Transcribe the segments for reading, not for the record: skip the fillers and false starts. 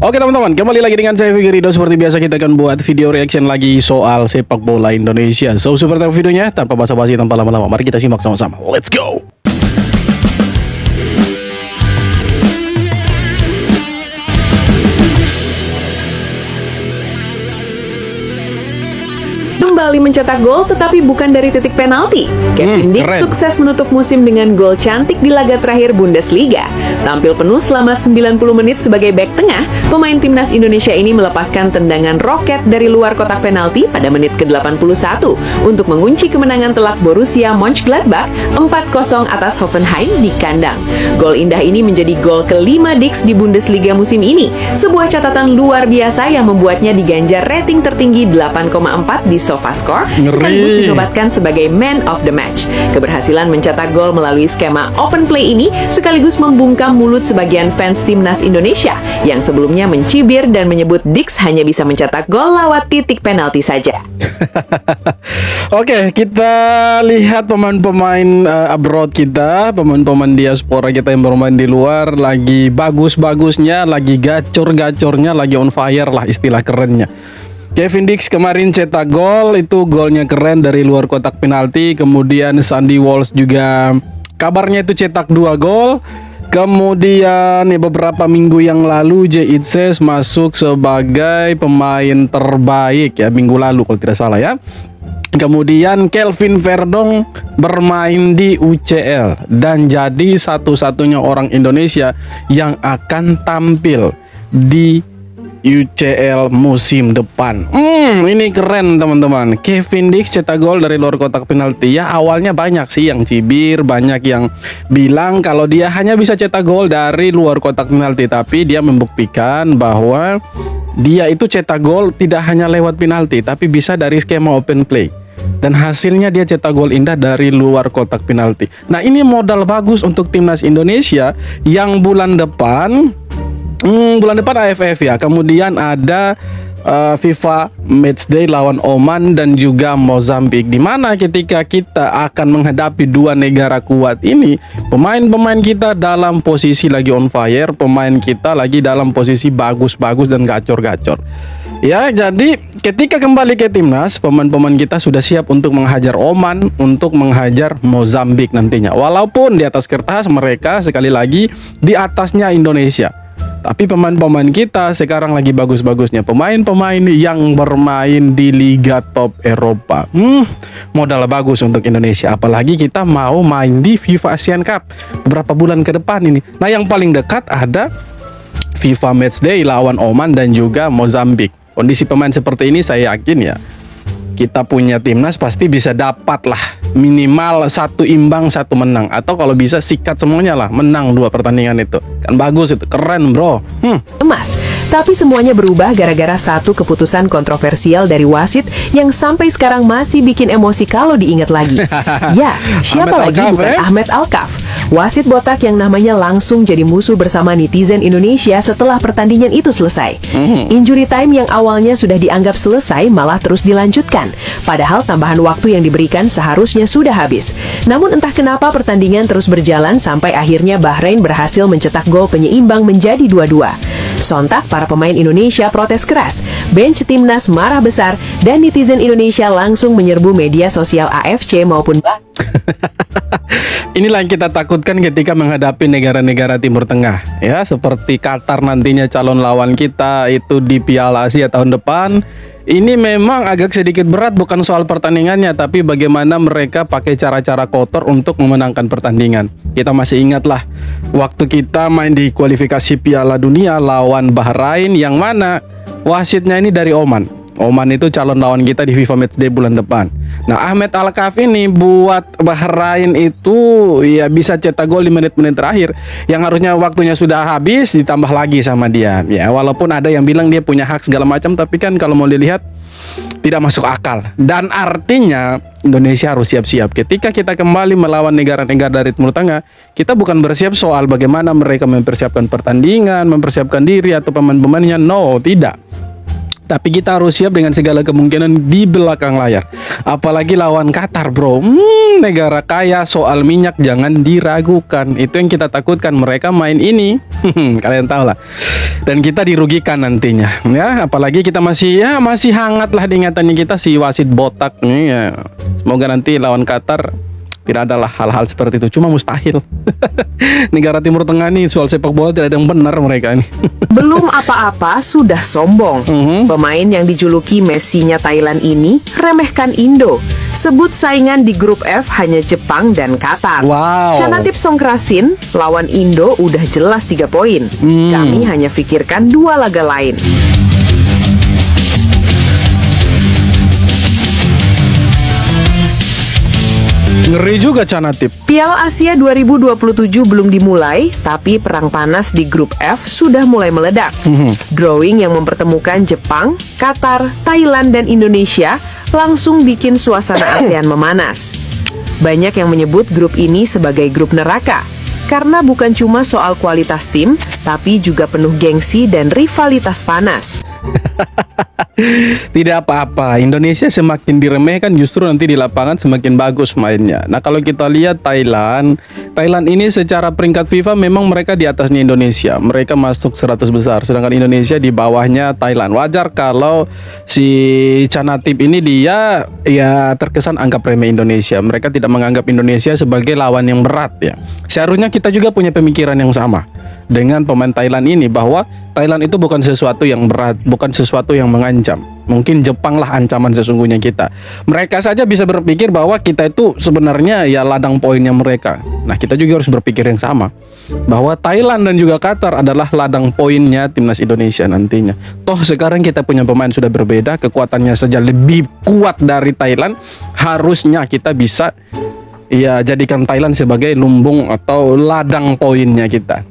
Oke teman-teman, kembali lagi dengan saya Fikri Ridho. Seperti biasa kita akan buat video reaction lagi soal sepak bola Indonesia. So, seperti apa videonya? Tanpa basa-basi, tanpa lama-lama, mari kita simak sama-sama. Let's go! Kembali mencetak gol tetapi bukan dari titik penalti. Kevin Dix keren. sukses menutup musim dengan gol cantik di laga terakhir Bundesliga. Tampil penuh selama 90 menit sebagai bek tengah, pemain timnas Indonesia ini melepaskan tendangan roket dari luar kotak penalti pada menit ke-81 untuk mengunci kemenangan telak Borussia Mönchengladbach 4-0 atas Hoffenheim di kandang. Gol indah ini menjadi gol kelima Dix di Bundesliga musim ini, sebuah catatan luar biasa yang membuatnya diganjar rating tertinggi 8,4 di SofaScore, sekaligus dinobatkan sebagai Man of the Match. Keberhasilan mencetak gol melalui skema open play ini sekaligus membungkam mulut sebagian fans timnas Indonesia yang sebelumnya mencibir dan menyebut Dix hanya bisa mencetak gol lewat titik penalti saja. Oke, kita lihat pemain-pemain abroad kita, pemain-pemain diaspora kita yang bermain di luar lagi bagus-bagusnya, lagi gacor-gacornya, lagi on fire lah istilah kerennya. Kevin Dix kemarin cetak gol, itu golnya keren dari luar kotak penalti. Kemudian Sandy Walsh juga kabarnya itu cetak 2 gol. Kemudian beberapa minggu yang lalu Jay Itzes masuk sebagai pemain terbaik ya, minggu lalu kalau tidak salah ya. Kemudian Kelvin Verdong bermain di UCL dan jadi satu-satunya orang Indonesia yang akan tampil di UCL musim depan. Ini keren teman-teman. Kevin Dix cetak gol dari luar kotak penalti. Ya awalnya banyak sih yang cibir, banyak yang bilang kalau dia hanya bisa cetak gol dari luar kotak penalti, tapi dia membuktikan bahwa dia itu cetak gol tidak hanya lewat penalti, tapi bisa dari skema open play. Dan hasilnya dia cetak gol indah dari luar kotak penalti. Nah, ini modal bagus untuk timnas Indonesia yang bulan depan AFF ya. Kemudian ada FIFA Matchday lawan Oman dan juga Mozambik, di mana ketika kita akan menghadapi dua negara kuat ini, pemain-pemain kita dalam posisi lagi on fire, pemain kita lagi dalam posisi bagus-bagus dan gacor-gacor. Ya, jadi ketika kembali ke timnas, pemain-pemain kita sudah siap untuk menghajar Oman, untuk menghajar Mozambik nantinya. Walaupun di atas kertas mereka sekali lagi di atasnya Indonesia, tapi pemain-pemain kita sekarang lagi bagus-bagusnya. Pemain-pemain yang bermain di Liga Top Eropa. Modal bagus untuk Indonesia. Apalagi kita mau main di FIFA Asian Cup beberapa bulan ke depan ini. Nah, yang paling dekat ada FIFA Matchday lawan Oman dan juga Mozambik. Kondisi pemain seperti ini saya yakin ya, kita punya timnas pasti bisa dapat lah minimal 1 imbang 1 menang, atau kalau bisa sikat semuanya lah, menang 2 pertandingan itu kan bagus, itu keren bro. Emas, tapi semuanya berubah gara-gara satu keputusan kontroversial dari wasit yang sampai sekarang masih bikin emosi kalau diingat lagi. Ya, siapa Ahmed lagi Alkaf, bukan Ahmed Alkaf, wasit botak yang namanya langsung jadi musuh bersama netizen Indonesia setelah pertandingan itu selesai. Injury time yang awalnya sudah dianggap selesai malah terus dilanjutkan, padahal tambahan waktu yang diberikan seharusnya sudah habis. Namun entah kenapa pertandingan terus berjalan sampai akhirnya Bahrain berhasil mencetak gol penyeimbang menjadi 2-2. Sontak para pemain Indonesia protes keras, bench timnas marah besar, dan netizen Indonesia langsung menyerbu media sosial AFC maupun Inilah yang kita takutkan ketika menghadapi negara-negara Timur Tengah ya, seperti Qatar nantinya calon lawan kita itu di Piala Asia tahun depan. Ini memang agak sedikit berat, bukan soal pertandingannya, tapi bagaimana mereka pakai cara-cara kotor untuk memenangkan pertandingan. Kita masih ingat lah waktu kita main di kualifikasi Piala Dunia lawan Bahrain, yang mana wasitnya ini dari Oman. Oman itu calon lawan kita di FIFA Matchday bulan depan. Nah, Ahmed Alkaf ini buat Bahrain itu ya bisa cetak gol di menit-menit terakhir, yang harusnya waktunya sudah habis ditambah lagi sama dia. Ya, walaupun ada yang bilang dia punya hak segala macam, tapi kan kalau mau dilihat tidak masuk akal. Dan artinya Indonesia harus siap-siap ketika kita kembali melawan negara-negara dari Timur Tengah. Kita bukan bersiap soal bagaimana mereka mempersiapkan pertandingan, mempersiapkan diri atau pemain-pemainnya. No, tidak. Tapi kita harus siap dengan segala kemungkinan di belakang layar. Apalagi lawan Qatar, bro. Negara kaya, soal minyak jangan diragukan. Itu yang kita takutkan, mereka main ini. Kalian tahu lah. Dan kita dirugikan nantinya. Ya, apalagi kita masih hangat lah diingatannya kita si wasit botak nih ya. Semoga nanti lawan Qatar tidak adalah hal-hal seperti itu. Cuma mustahil. Negara Timur Tengah nih soal sepak bola tidak ada yang benar mereka ini. Belum apa-apa sudah sombong. Pemain yang dijuluki Messi-nya Thailand ini remehkan Indo. Sebut saingan di grup F hanya Jepang dan Qatar. Wow. Chanatip Songkrasin lawan Indo udah jelas 3 poin. Kami hanya pikirkan 2 laga lain. Ngeri juga Chanatip. Piala Asia 2027 belum dimulai, tapi perang panas di grup F sudah mulai meledak. Drawing yang mempertemukan Jepang, Qatar, Thailand, dan Indonesia langsung bikin suasana ASEAN memanas. Banyak yang menyebut grup ini sebagai grup neraka, karena bukan cuma soal kualitas tim, tapi juga penuh gengsi dan rivalitas panas. Tidak apa-apa, Indonesia semakin diremehkan justru nanti di lapangan semakin bagus mainnya. Nah kalau kita lihat Thailand ini secara peringkat FIFA memang mereka di atasnya Indonesia. Mereka masuk 100 besar, sedangkan Indonesia di bawahnya Thailand. Wajar kalau si Chanatip ini dia ya terkesan anggap remeh Indonesia. Mereka tidak menganggap Indonesia sebagai lawan yang berat ya. Seharusnya kita juga punya pemikiran yang sama dengan pemain Thailand ini, bahwa Thailand itu bukan sesuatu yang berat, bukan sesuatu yang mengancam. Mungkin Jepang lah ancaman sesungguhnya kita. Mereka saja bisa berpikir bahwa kita itu sebenarnya ya ladang poinnya mereka. Nah kita juga harus berpikir yang sama, bahwa Thailand dan juga Qatar adalah ladang poinnya timnas Indonesia nantinya. Toh sekarang kita punya pemain sudah berbeda, kekuatannya saja lebih kuat dari Thailand. Harusnya kita bisa ya jadikan Thailand sebagai lumbung atau ladang poinnya kita.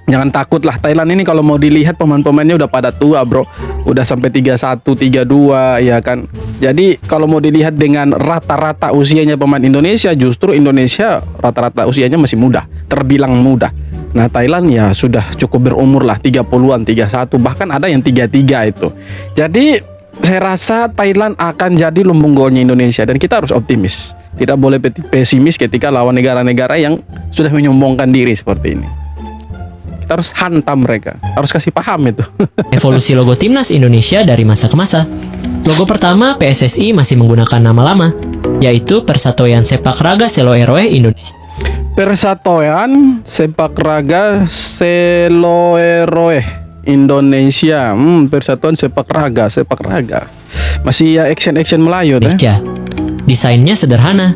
Jangan takut lah, Thailand ini kalau mau dilihat pemain-pemainnya udah pada tua, bro. Udah sampai 31, 32 ya kan. Jadi kalau mau dilihat dengan rata-rata usianya pemain Indonesia, justru Indonesia rata-rata usianya masih muda, terbilang muda. Nah Thailand ya sudah cukup berumur lah, 30-an, 31, bahkan ada yang 33 itu. Jadi saya rasa Thailand akan jadi lumbung golnya Indonesia, dan kita harus optimis. Tidak boleh pesimis ketika lawan negara-negara yang sudah menyombongkan diri seperti ini. Kita harus hantam mereka, harus kasih paham itu. Evolusi logo timnas Indonesia dari masa ke masa. Logo pertama PSSI masih menggunakan nama lama, yaitu Persatuan Sepak Raga Seloe Indonesia. Persatuan Sepak Raga Seloe Indonesia. Persatuan Sepak Raga. Masih ya action Melayu deh. Desainnya sederhana,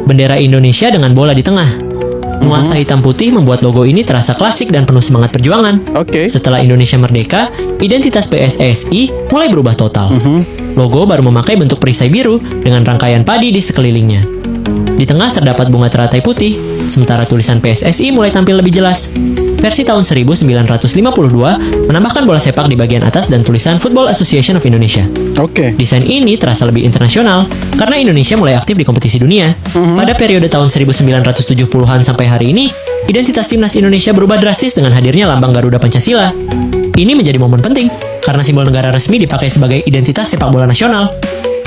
bendera Indonesia dengan bola di tengah. Nuansa hitam putih membuat logo ini terasa klasik dan penuh semangat perjuangan. Setelah Indonesia merdeka, identitas PSSI mulai berubah total. Logo baru memakai bentuk perisai biru dengan rangkaian padi di sekelilingnya. Di tengah terdapat bunga teratai putih, sementara tulisan PSSI mulai tampil lebih jelas. Versi tahun 1952 menambahkan bola sepak di bagian atas dan tulisan Football Association of Indonesia. Desain ini terasa lebih internasional karena Indonesia mulai aktif di kompetisi dunia. Pada periode tahun 1970-an sampai hari ini, identitas timnas Indonesia berubah drastis dengan hadirnya lambang Garuda Pancasila. Ini menjadi momen penting karena simbol negara resmi dipakai sebagai identitas sepak bola nasional.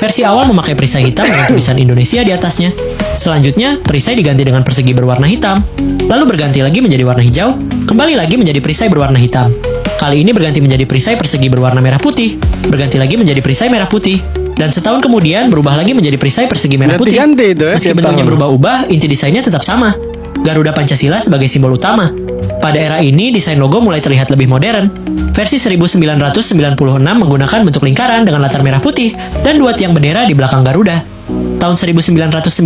Versi awal memakai perisai hitam dengan tulisan Indonesia di atasnya. Selanjutnya, perisai diganti dengan persegi berwarna hitam. Lalu berganti lagi menjadi warna hijau, kembali lagi menjadi perisai berwarna hitam. Kali ini berganti menjadi perisai persegi berwarna merah putih, berganti lagi menjadi perisai merah putih, dan setahun kemudian berubah lagi menjadi perisai persegi merah putih. Meski bentuknya berubah-ubah, inti desainnya tetap sama. Garuda Pancasila sebagai simbol utama. Pada era ini, desain logo mulai terlihat lebih modern. Versi 1996 menggunakan bentuk lingkaran dengan latar merah putih dan 2 tiang bendera di belakang Garuda. Tahun 1997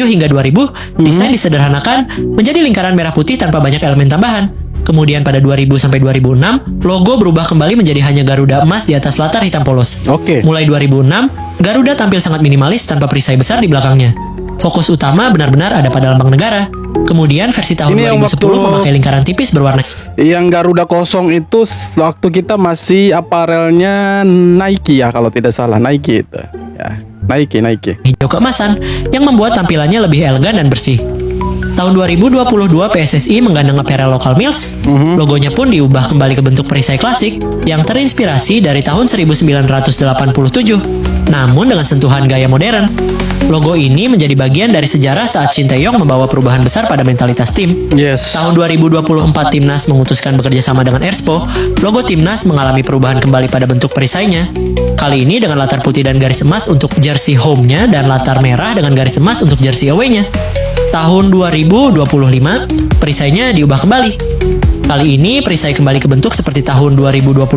hingga 2000, desain disederhanakan menjadi lingkaran merah putih tanpa banyak elemen tambahan. Kemudian pada 2000 sampai 2006, logo berubah kembali menjadi hanya Garuda emas di atas latar hitam polos. Mulai 2006, Garuda tampil sangat minimalis tanpa perisai besar di belakangnya. Fokus utama benar-benar ada pada lambang negara. Kemudian versi tahun 2010 memakai lingkaran tipis berwarna. Yang Garuda kosong itu waktu kita masih aparelnya Nike ya, kalau tidak salah, Nike itu. Ya, Nike. Hijau keemasan yang membuat tampilannya lebih elegan dan bersih. Tahun 2022 PSSI menggandeng apparel lokal Mills. Logonya pun diubah kembali ke bentuk perisai klasik yang terinspirasi dari tahun 1987, namun dengan sentuhan gaya modern. Logo ini menjadi bagian dari sejarah saat Shin Tae-yong membawa perubahan besar pada mentalitas tim. Yes. Tahun 2024 Timnas memutuskan bekerja sama dengan Erspo, logo Timnas mengalami perubahan kembali pada bentuk perisainya. Kali ini dengan latar putih dan garis emas untuk jersey home-nya dan latar merah dengan garis emas untuk jersey away-nya. Tahun 2025, perisainya diubah kembali. Kali ini perisai kembali ke bentuk seperti tahun 2022.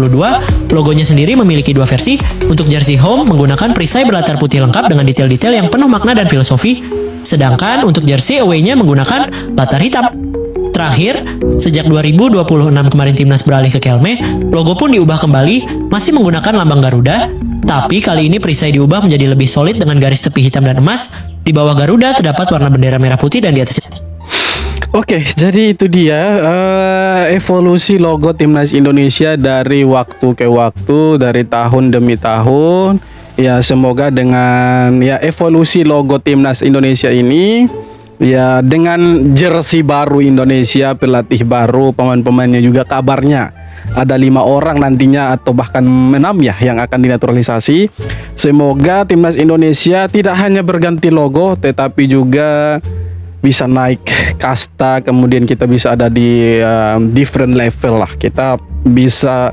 Logonya sendiri memiliki dua versi. Untuk jersey home menggunakan perisai berlatar putih lengkap dengan detail-detail yang penuh makna dan filosofi. Sedangkan untuk jersey away-nya menggunakan latar hitam. Terakhir, sejak 2026 kemarin Timnas beralih ke Kelme, logo pun diubah kembali, masih menggunakan lambang Garuda, tapi kali ini perisai diubah menjadi lebih solid dengan garis tepi hitam dan emas. Di bawah Garuda terdapat warna bendera merah putih dan di atasnya. Oke, jadi itu dia evolusi logo Timnas Indonesia dari waktu ke waktu, dari tahun demi tahun. Ya, semoga dengan ya evolusi logo Timnas Indonesia ini, ya dengan jersey baru Indonesia, pelatih baru, pemain-pemainnya juga kabarnya ada 5 orang nantinya atau bahkan 6 ya yang akan dinaturalisasi. Semoga Timnas Indonesia tidak hanya berganti logo tetapi juga bisa naik kasta, kemudian kita bisa ada di different level lah. Kita bisa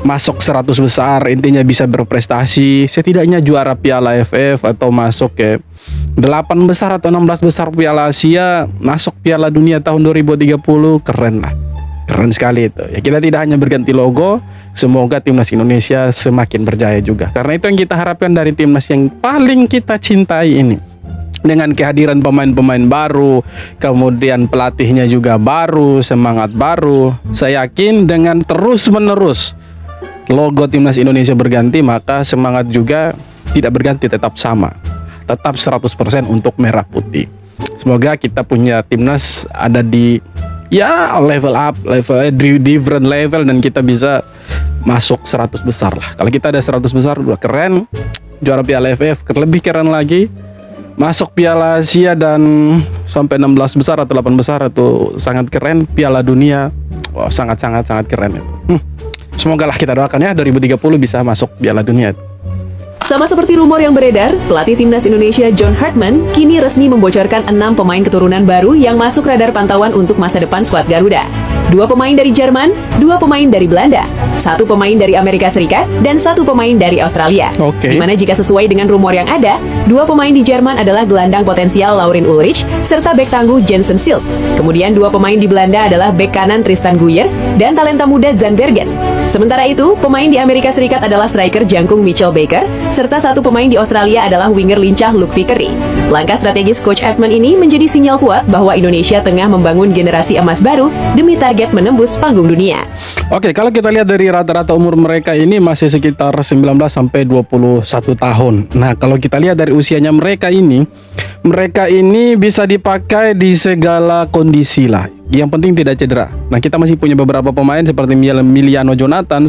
masuk 100 besar, intinya bisa berprestasi, setidaknya juara Piala AFF atau masuk ke 8 besar atau 16 besar Piala Asia, masuk Piala Dunia tahun 2030, keren lah. Keren sekali itu. Ya, kita tidak hanya berganti logo, semoga Timnas Indonesia semakin berjaya juga. Karena itu yang kita harapkan dari Timnas yang paling kita cintai ini. Dengan kehadiran pemain-pemain baru, kemudian pelatihnya juga baru, semangat baru. Saya yakin dengan terus-menerus logo Timnas Indonesia berganti, maka semangat juga tidak berganti, tetap sama. Tetap 100% untuk merah putih. Semoga kita punya Timnas ada di ya level up, different level, dan kita bisa masuk 100 besar lah. Kalau kita ada 100 besar udah keren. Juara Piala AFF lebih keren lagi. Masuk Piala Asia dan sampai 16 besar atau 8 besar itu sangat keren. Piala Dunia, wow, sangat keren itu. Semoga lah kita doakan ya 2030 bisa masuk Piala Dunia. Sama seperti rumor yang beredar, pelatih Timnas Indonesia John Hartman kini resmi membocorkan 6 pemain keturunan baru yang masuk radar pantauan untuk masa depan skuad Garuda. 2 pemain dari Jerman, 2 pemain dari Belanda, 1 pemain dari Amerika Serikat, dan 1 pemain dari Australia. Oke. Dimana jika sesuai dengan rumor yang ada, 2 pemain di Jerman adalah gelandang potensial Laurin Ulrich serta bek tangguh Jensen Silk. Kemudian 2 pemain di Belanda adalah bek kanan Tristan Guyer dan talenta muda Zan Bergen. Sementara itu, pemain di Amerika Serikat adalah striker jangkung Mitchell Baker, serta 1 pemain di Australia adalah winger lincah Luke Vickery. Langkah strategis Coach Hartman ini menjadi sinyal kuat bahwa Indonesia tengah membangun generasi emas baru demi target menembus panggung dunia. Oke, kalau kita lihat dari rata-rata umur mereka ini masih sekitar 19 sampai 21 tahun. Nah, kalau kita lihat dari usianya mereka ini bisa dipakai di segala kondisi lah. Yang penting tidak cedera. Nah, kita masih punya beberapa pemain seperti Miliano Jonathan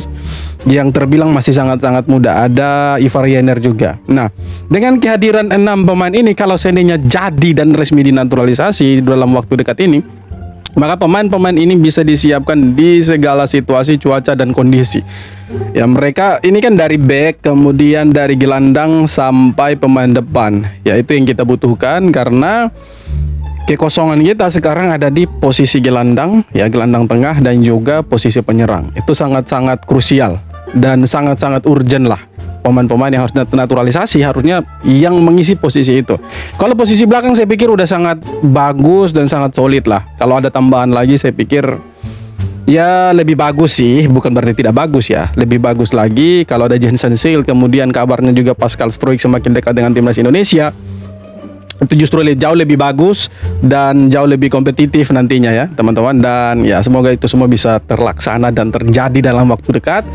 yang terbilang masih sangat-sangat muda. Ada Ivar Jenner juga. Nah, dengan kehadiran 6 pemain ini, kalau seandainya jadi dan resmi dinaturalisasi dalam waktu dekat ini, maka pemain-pemain ini bisa disiapkan di segala situasi, cuaca, dan kondisi. Ya, mereka ini kan dari back, kemudian dari gelandang sampai pemain depan. Ya, itu yang kita butuhkan karena kekosongan kita sekarang ada di posisi gelandang, ya gelandang tengah dan juga posisi penyerang. Itu sangat-sangat krusial dan sangat-sangat urgent lah. Pemain-pemain yang harus naturalisasi harusnya yang mengisi posisi itu. Kalau posisi belakang saya pikir udah sangat bagus dan sangat solid lah. Kalau ada tambahan lagi saya pikir ya lebih bagus sih, bukan berarti tidak bagus ya. Lebih bagus lagi kalau ada Jensen Seal, kemudian kabarnya juga Pascal Struijk semakin dekat dengan Timnas Indonesia. Itu justru jauh lebih bagus dan jauh lebih kompetitif nantinya ya teman-teman. Dan ya semoga itu semua bisa terlaksana dan terjadi dalam waktu dekat.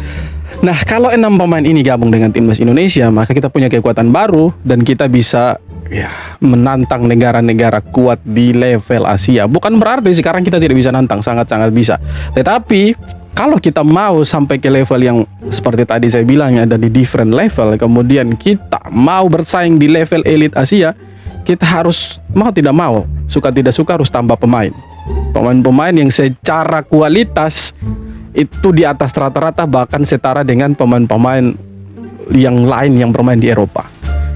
Nah, kalau 6 pemain ini gabung dengan Timnas Indonesia, maka kita punya kekuatan baru dan kita bisa ya menantang negara-negara kuat di level Asia. Bukan berarti sekarang kita tidak bisa nantang, sangat-sangat bisa. Tetapi kalau kita mau sampai ke level yang seperti tadi saya bilang ada di different level, kemudian kita mau bersaing di level elite Asia, kita harus mau tidak mau, suka tidak suka harus tambah pemain. Pemain-pemain yang secara kualitas itu di atas rata-rata, bahkan setara dengan pemain-pemain yang lain yang bermain di Eropa.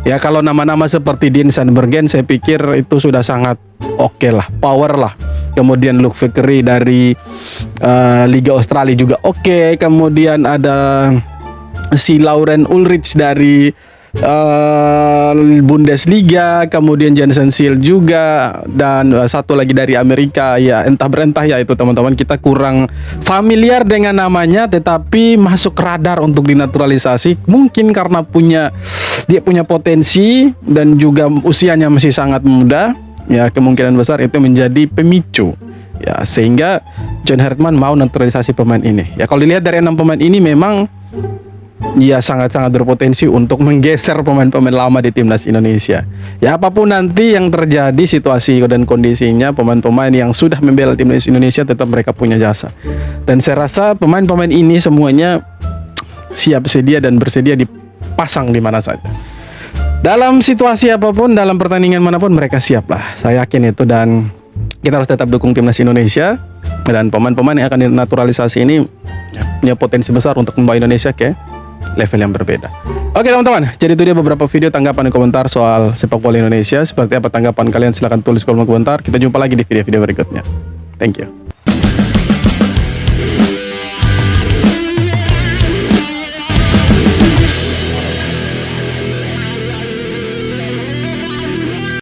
Ya kalau nama-nama seperti Dean Sandbergen saya pikir itu sudah sangat oke lah, power lah. Kemudian Luke Vickery dari Liga Australia juga oke. Kemudian ada si Lauren Ulrich dari Bundesliga, kemudian Jensen Seal juga, dan satu lagi dari Amerika, ya entah berentah ya itu teman-teman, kita kurang familiar dengan namanya, tetapi masuk radar untuk dinaturalisasi, mungkin karena dia punya potensi dan juga usianya masih sangat muda, ya kemungkinan besar itu menjadi pemicu, ya sehingga John Herdman mau naturalisasi pemain ini. Ya kalau dilihat dari 6 pemain ini memang ya sangat-sangat berpotensi untuk menggeser pemain-pemain lama di timnas Indonesia. Ya apapun nanti yang terjadi situasi dan kondisinya, pemain-pemain yang sudah membela timnas Indonesia tetap mereka punya jasa. Dan saya rasa pemain-pemain ini semuanya siap sedia dan bersedia dipasang di mana saja. Dalam situasi apapun, dalam pertandingan manapun mereka siap lah. Saya yakin itu, dan kita harus tetap dukung timnas Indonesia, dan pemain-pemain yang akan dinaturalisasi ini punya potensi besar untuk membawa Indonesia ke level yang berbeda. Oke teman-teman, jadi itu dia beberapa video tanggapan dan komentar soal sepak bola Indonesia. Seperti apa tanggapan kalian? Silahkan tulis kolom komentar. Kita jumpa lagi di video-video berikutnya. Thank you.